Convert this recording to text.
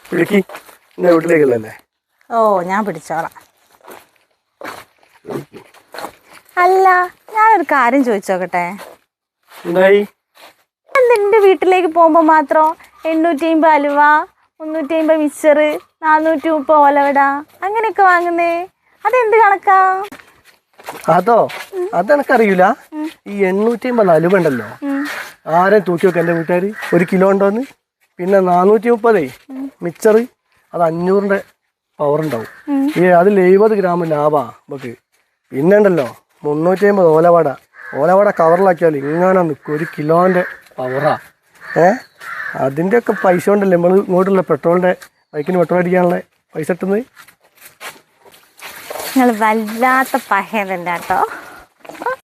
പിടിക്ക് എന്റെ വീട്ടിലേക്കല്ലേ. ഓ ഞാൻ പിടിച്ചോളാം. അല്ല ഞാനൊരു കാര്യം ചോദിച്ചോക്കട്ടെ. എന്തായി? നിന്റെ വീട്ടിലേക്ക് പോകുമ്പോ മാത്രം 850 അലുവ, 350 മിച്ചർ, 430 ഓലവട അങ്ങനെയൊക്കെ വാങ്ങുന്നേ? അതെന്ത് കണക്കാ? അതോ അതെനക്കറിയൂല. ഈ 850 അലുവ ഉണ്ടല്ലോ, ആരെയും തൂക്കി വെക്കാം എൻ്റെ വീട്ടുകാർ 1 കിലോ ഉണ്ടോന്ന്. പിന്നെ 430 മിച്ചർ, അത് 500ന്റെ പവർ ഉണ്ടാവും. അതിൽ 70 ഗ്രാം ലാഭാ നമുക്ക്. പിന്നെ ഉണ്ടല്ലോ 350 ഓലവട കവറിലാക്കിയാൽ ഇങ്ങനെ നിൽക്കും. 1 കിലോന്റെ പവറാ. അതിൻ്റെയൊക്കെ പൈസ കൊണ്ടല്ലേ നമ്മൾ ഇങ്ങോട്ടുള്ള പെട്രോളിൻ്റെ ബൈക്കിന് പെട്രോൾ അടിക്കാനുള്ള പൈസ കിട്ടുന്നത്. നിങ്ങൾ വല്ലാത്ത പഹയതല്ല കേട്ടോ.